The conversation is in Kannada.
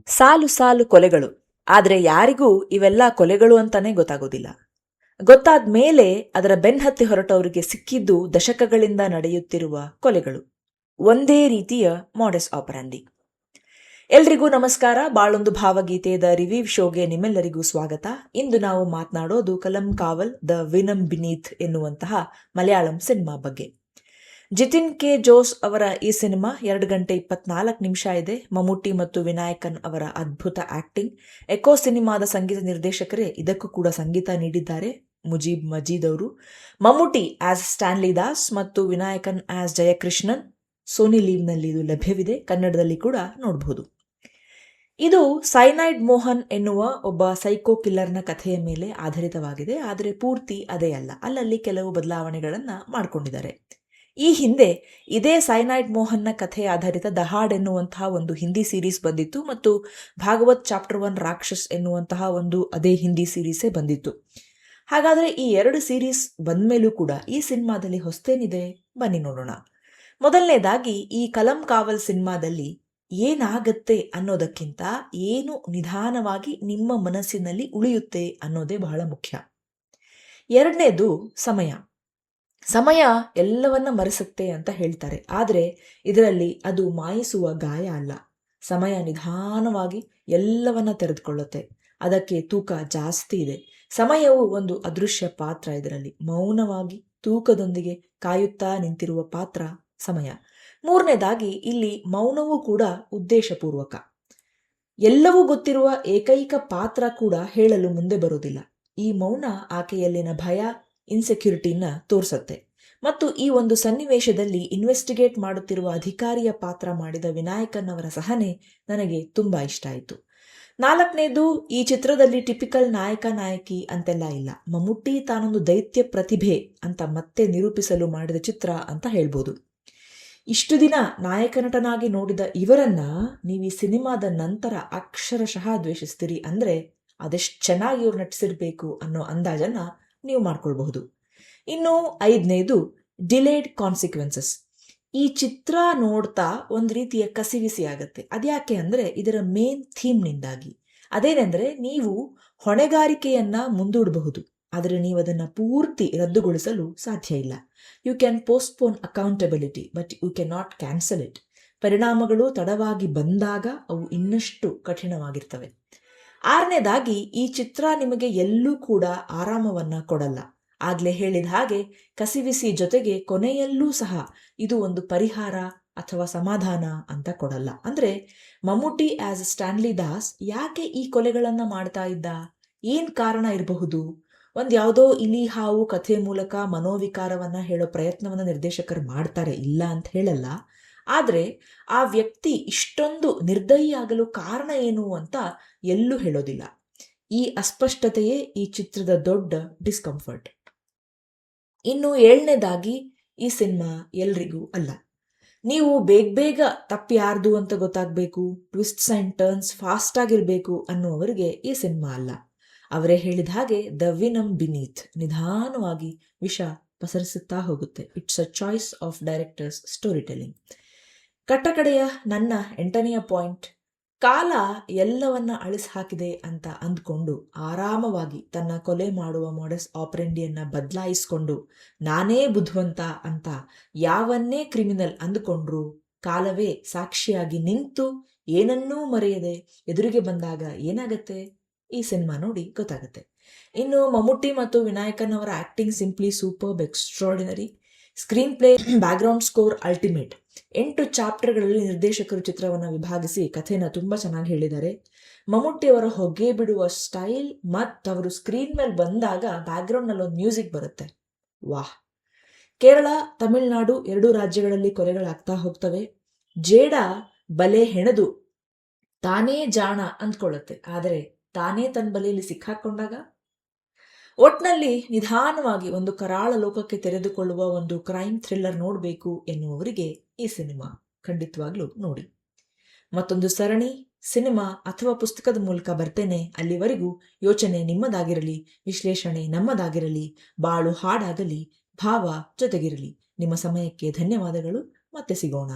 ಸಾಲು ಸಾಲು ಕೊಲೆಗಳು. ಆದ್ರೆ ಯಾರಿಗೂ ಇವೆಲ್ಲ ಕೊಲೆಗಳು ಅಂತಾನೆ ಗೊತ್ತಾಗೋದಿಲ್ಲ. ಗೊತ್ತಾದ ಮೇಲೆ ಅದರ ಬೆನ್ನತ್ತಿ ಹೊರಟವರಿಗೆ ಸಿಕ್ಕಿದ್ದು ದಶಕಗಳಿಂದ ನಡೆಯುತ್ತಿರುವ ಕೊಲೆಗಳು. ಒಂದೇ ರೀತಿಯ ಮಾಡಸ್ ಆಪರಂಡಿ. ಎಲ್ರಿಗೂ ನಮಸ್ಕಾರ. ಬಾಳೊಂದು ಭಾವಗೀತೆ ದ ರಿವ್ಯೂ ಶೋಗೆ ನಿಮ್ಮೆಲ್ಲರಿಗೂ ಸ್ವಾಗತ. ಇಂದು ನಾವು ಮಾತನಾಡೋದು ಕಲಂ ಕಾವಲ್ ದ ವಿನಮ್ ಬಿನೀತ್ ಎನ್ನುವಂತಹ ಮಲಯಾಳಂ ಸಿನಿಮಾ ಬಗ್ಗೆ. ಜಿತಿನ್ ಕೆ ಜೋಸ್ ಅವರ ಈ ಸಿನಿಮಾ 2 ಗಂಟೆ 24 ನಿಮಿಷ ಇದೆ. ಮಮ್ಮೂಟಿ ಮತ್ತು ವಿನಾಯಕನ್ ಅವರ ಅದ್ಭುತ ಆಕ್ಟಿಂಗ್. ಎಕೋ ಸಿನಿಮಾದ ಸಂಗೀತ ನಿರ್ದೇಶಕರೇ ಇದಕ್ಕೂ ಕೂಡ ಸಂಗೀತ ನೀಡಿದ್ದಾರೆ, ಮುಜೀಬ್ ಮಜೀದ್ ಅವರು. ಮಮ್ಮೂಟಿ ಆಸ್ ಸ್ಟ್ಯಾನ್ಲಿ ದಾಸ್ ಮತ್ತು ವಿನಾಯಕನ್ ಆಸ್ ಜಯಕೃಷ್ಣನ್. ಸೋನಿ ಲೀವ್ನಲ್ಲಿ ಇದು ಲಭ್ಯವಿದೆ, ಕನ್ನಡದಲ್ಲಿ ಕೂಡ ನೋಡಬಹುದು. ಇದು ಸೈನೈಡ್ ಮೋಹನ್ ಎನ್ನುವ ಒಬ್ಬ ಸೈಕೋ ಕಿಲ್ಲರ್ನ ಕಥೆಯ ಮೇಲೆ ಆಧಾರಿತವಾಗಿದೆ. ಆದರೆ ಪೂರ್ತಿ ಅದೇ ಅಲ್ಲ, ಅಲ್ಲಲ್ಲಿ ಕೆಲವು ಬದಲಾವಣೆಗಳನ್ನ ಮಾಡಿಕೊಂಡಿದ್ದಾರೆ. ಈ ಹಿಂದೆ ಇದೇ ಸೈನೈಡ್ ಮೋಹನ್ನ ಕಥೆ ಆಧಾರಿತ ದಹಾಡ್ ಎನ್ನುವಂತಹ ಒಂದು ಹಿಂದಿ ಸೀರೀಸ್ ಬಂದಿತ್ತು ಮತ್ತು ಭಾಗವತ್ ಚಾಪ್ಟರ್ 1 ರಾಕ್ಷಸ್ ಎನ್ನುವಂತಹ ಒಂದು ಅದೇ ಹಿಂದಿ ಸೀರೀಸೇ ಬಂದಿತ್ತು. ಹಾಗಾದ್ರೆ ಈ 2 ಸೀರೀಸ್ ಬಂದ್ಮೇಲೂ ಕೂಡ ಈ ಸಿನಿಮಾದಲ್ಲಿ ಹೊಸ್ತೇನಿದೆ, ಬನ್ನಿ ನೋಡೋಣ. ಮೊದಲನೇದಾಗಿ ಈ ಕಲಂ ಕಾವಲ್ ಸಿನಿಮಾದಲ್ಲಿ ಏನಾಗತ್ತೆ ಅನ್ನೋದಕ್ಕಿಂತ ಏನು ನಿಧಾನವಾಗಿ ನಿಮ್ಮ ಮನಸ್ಸಿನಲ್ಲಿ ಉಳಿಯುತ್ತೆ ಅನ್ನೋದೇ ಬಹಳ ಮುಖ್ಯ. ಎರಡನೇದು ಸಮಯ ಎಲ್ಲವನ್ನ ಮರೆಸುತ್ತೆ ಅಂತ ಹೇಳ್ತಾರೆ. ಆದರೆ ಇದರಲ್ಲಿ ಅದು ಮಾಯಿಸುವ ಗಾಯ ಅಲ್ಲ. ಸಮಯ ನಿಧಾನವಾಗಿ ಎಲ್ಲವನ್ನ ತೆರೆದುಕೊಳ್ಳುತ್ತೆ. ಅದಕ್ಕೆ ತೂಕ ಜಾಸ್ತಿ ಇದೆ. ಸಮಯವು ಒಂದು ಅದೃಶ್ಯ ಪಾತ್ರ. ಇದರಲ್ಲಿ ಮೌನವಾಗಿ ತೂಕದೊಂದಿಗೆ ಕಾಯುತ್ತಾ ನಿಂತಿರುವ ಪಾತ್ರ ಸಮಯ. ಮೂರನೇದಾಗಿ ಇಲ್ಲಿ ಮೌನವೂ ಕೂಡ ಉದ್ದೇಶಪೂರ್ವಕ. ಎಲ್ಲವೂ ಗೊತ್ತಿರುವ ಏಕೈಕ ಪಾತ್ರ ಕೂಡ ಹೇಳಲು ಮುಂದೆ ಬರೋದಿಲ್ಲ. ಈ ಮೌನ ಆಕೆಯಲ್ಲಿನ ಭಯ, ಇನ್ಸೆಕ್ಯೂರಿಟಿನ ತೋರಿಸುತ್ತೆ. ಮತ್ತು ಈ ಒಂದು ಸನ್ನಿವೇಶದಲ್ಲಿ ಇನ್ವೆಸ್ಟಿಗೇಟ್ ಮಾಡುತ್ತಿರುವ ಅಧಿಕಾರಿಯ ಪಾತ್ರ ಮಾಡಿದ ವಿನಾಯಕನ್ ಅವರ ಸಹನೆ ನನಗೆ ತುಂಬಾ ಇಷ್ಟ ಆಯಿತು. ನಾಲ್ಕನೇದು, ಈ ಚಿತ್ರದಲ್ಲಿ ಟಿಪಿಕಲ್ ನಾಯಕ ನಾಯಕಿ ಅಂತೆಲ್ಲ ಇಲ್ಲ. ಮಮ್ಮೂಟಿ ತಾನೊಂದು ದೈತ್ಯ ಪ್ರತಿಭೆ ಅಂತ ಮತ್ತೆ ನಿರೂಪಿಸಲು ಮಾಡಿದ ಚಿತ್ರ ಅಂತ ಹೇಳ್ಬೋದು. ಇಷ್ಟು ದಿನ ನಾಯಕ ನಟನಾಗಿ ನೋಡಿದ ಇವರನ್ನ ನೀವು ಈ ಸಿನಿಮಾದ ನಂತರ ಅಕ್ಷರಶಃ ದ್ವೇಷಿಸ್ತೀರಿ. ಅಂದ್ರೆ ಅದೆಷ್ಟು ಚೆನ್ನಾಗಿ ಇವ್ರು ನಟಿಸಿರ್ಬೇಕು ಅನ್ನೋ ಅಂದಾಜನ್ನ ನೀವು ಮಾಡ್ಕೊಳ್ಬಹುದು. ಇನ್ನು 5ನೇದು, ಡಿಲೇಡ್ ಕಾನ್ಸಿಕ್ವೆನ್ಸಸ್. ಈ ಚಿತ್ರ ನೋಡ್ತಾ ಒಂದು ರೀತಿಯ ಕಸಿವಿಸಿ ಆಗತ್ತೆ. ಅದ್ಯಾಕೆ ಅಂದ್ರೆ ಇದರ ಮೇನ್ ಥೀಮ್ನಿಂದಾಗಿ. ಅದೇನೆಂದ್ರೆ, ನೀವು ಹೊಣೆಗಾರಿಕೆಯನ್ನ ಮುಂದೂಡಬಹುದು, ಆದರೆ ನೀವು ಅದನ್ನ ಪೂರ್ತಿ ರದ್ದುಗೊಳಿಸಲು ಸಾಧ್ಯ ಇಲ್ಲ. You can postpone accountability but you can not cancel it. ಪರಿಣಾಮಗಳು ತಡವಾಗಿ ಬಂದಾಗ ಅವು ಇನ್ನಷ್ಟು ಕಠಿಣವಾಗಿರ್ತವೆ. 6ನೇದಾಗಿ, ಈ ಚಿತ್ರ ನಿಮಗೆ ಎಲ್ಲೂ ಕೂಡ ಆರಾಮವನ್ನ ಕೊಡಲ್ಲ. ಆಗ್ಲೇ ಹೇಳಿದ ಹಾಗೆ ಕಸಿವಿಸಿ ಜೊತೆಗೆ ಕೊನೆಯಲ್ಲೂ ಸಹ ಇದು ಒಂದು ಪರಿಹಾರ ಅಥವಾ ಸಮಾಧಾನ ಅಂತ ಕೊಡಲ್ಲ. ಅಂದ್ರೆ ಮಮ್ಮೂಟಿ ಆಸ್ ಸ್ಟ್ಯಾನ್ಲಿ ದಾಸ್ ಯಾಕೆ ಈ ಕೊಲೆಗಳನ್ನ ಮಾಡ್ತಾ ಇದ್ದ, ಏನ್ ಕಾರಣ ಇರಬಹುದು? ಯಾವುದೋ ಇಲಿ ಹಾವು ಕಥೆ ಮೂಲಕ ಮನೋವಿಕಾರವನ್ನ ಹೇಳೋ ಪ್ರಯತ್ನವನ್ನ ನಿರ್ದೇಶಕರು ಮಾಡ್ತಾರೆ, ಇಲ್ಲ ಅಂತ ಹೇಳಲ್ಲ. ಆದ್ರೆ ಆ ವ್ಯಕ್ತಿ ಇಷ್ಟೊಂದು ನಿರ್ದಯಿಯಾಗಲು ಕಾರಣ ಏನು ಅಂತ ಎಲ್ಲೂ ಹೇಳೋದಿಲ್ಲ. ಈ ಅಸ್ಪಷ್ಟತೆಯೇ ಈ ಚಿತ್ರದ ದೊಡ್ಡ ಡಿಸ್ಕಂಫರ್ಟ್. ಇನ್ನು 7ನೇದಾಗಿ, ಈ ಸಿನಿಮಾ ಎಲ್ರಿಗೂ ಅಲ್ಲ. ನೀವು ಬೇಗ ತಪ್ಪು ಯಾರ್ದು ಅಂತ ಗೊತ್ತಾಗಬೇಕು, ಟ್ವಿಸ್ಟ್ಸ್ ಅಂಡ್ ಟರ್ನ್ಸ್ ಫಾಸ್ಟ್ ಆಗಿರ್ಬೇಕು ಅನ್ನುವವರಿಗೆ ಈ ಸಿನಿಮಾ ಅಲ್ಲ. ಅವರೇ ಹೇಳಿದ ಹಾಗೆ ದ ವಿನಮ್ ಬಿನೀತ್ ನಿಧಾನವಾಗಿ ವಿಷ ಪಸರಿಸುತ್ತಾ ಹೋಗುತ್ತೆ. It's a choice of directors story telling. ಕಟ್ಟಕಡೆಯ ನನ್ನ 8ನೆಯ ಪಾಯಿಂಟ್, ಕಾಲ ಎಲ್ಲವನ್ನ ಅಳಿಸಿ ಹಾಕಿದೆ ಅಂತ ಅಂದ್ಕೊಂಡು ಆರಾಮವಾಗಿ ತನ್ನ ಕೊಲೆ ಮಾಡುವ ಮಾಡಸ್ ಆಪರೆಂಡಿಯನ್ನ ಬದಲಾಯಿಸಿಕೊಂಡು ನಾನೇ ಬುದ್ಧಿವಂತ ಅಂತ ಯಾವನ್ನೇ ಕ್ರಿಮಿನಲ್ ಅಂದುಕೊಂಡ್ರು ಕಾಲವೇ ಸಾಕ್ಷಿಯಾಗಿ ನಿಂತು ಏನನ್ನೂ ಮರೆಯದೆ ಎದುರಿಗೆ ಬಂದಾಗ ಏನಾಗತ್ತೆ, ಈ ಸಿನಿಮಾ ನೋಡಿ ಗೊತ್ತಾಗತ್ತೆ. ಇನ್ನು ಮಮ್ಮೂಟಿ ಮತ್ತು ವಿನಾಯಕನ್ ಅವರ acting simply superb, extraordinary. Screen play, background score ultimate. 8 ಚಾಪ್ಟರ್ಗಳಲ್ಲಿ ನಿರ್ದೇಶಕರು ಚಿತ್ರವನ್ನು ವಿಭಾಗಿಸಿ ಕಥೆನ ತುಂಬಾ ಚೆನ್ನಾಗಿ ಹೇಳಿದ್ದಾರೆ. ಮಮ್ಮೂಟಿ ಅವರ ಹೊಗೆ ಬಿಡುವ ಸ್ಟೈಲ್ ಮತ್ತು ಅವರು ಸ್ಕ್ರೀನ್ ಮೇಲೆ ಬಂದಾಗ ಬ್ಯಾಕ್ಗ್ರೌಂಡ್ ನಲ್ಲಿ ಒಂದು ಮ್ಯೂಸಿಕ್ ಬರುತ್ತೆ, ವಾಹ್. ಕೇರಳ, ತಮಿಳುನಾಡು 2 ರಾಜ್ಯಗಳಲ್ಲಿ ಕೊಲೆಗಳಾಗ್ತಾ ಹೋಗ್ತವೆ. ಜೇಡ ಬಲೆ ಹೆಣೆದು ತಾನೇ ಜಾಣ ಅಂದ್ಕೊಳ್ಳುತ್ತೆ, ಆದರೆ ತಾನೇ ತನ್ನ ಬಲೆಯಲ್ಲಿ ಸಿಕ್ಕಾಕೊಂಡಾಗ. ಒಟ್ನಲ್ಲಿ ನಿಧಾನವಾಗಿ ಒಂದು ಕರಾಳ ಲೋಕಕ್ಕೆ ತೆರೆದುಕೊಳ್ಳುವ ಒಂದು ಕ್ರೈಮ್ ಥ್ರಿಲ್ಲರ್ ನೋಡಬೇಕು ಎನ್ನುವವರಿಗೆ ಈ ಸಿನಿಮಾ ಖಂಡಿತವಾಗ್ಲೂ ನೋಡಿ. ಮತ್ತೊಂದು ಸರಣಿ, ಸಿನಿಮಾ ಅಥವಾ ಪುಸ್ತಕದ ಮೂಲಕ ಬರ್ತೇನೆ. ಅಲ್ಲಿವರೆಗೂ ಯೋಚನೆ ನಿಮ್ಮದಾಗಿರಲಿ, ವಿಶ್ಲೇಷಣೆ ನಮ್ಮದಾಗಿರಲಿ, ಬಾಳು ಹಾಡಾಗಲಿ, ಭಾವ ಜೊತೆಗಿರಲಿ. ನಿಮ್ಮ ಸಮಯಕ್ಕೆ ಧನ್ಯವಾದಗಳು. ಮತ್ತೆ ಸಿಗೋಣ.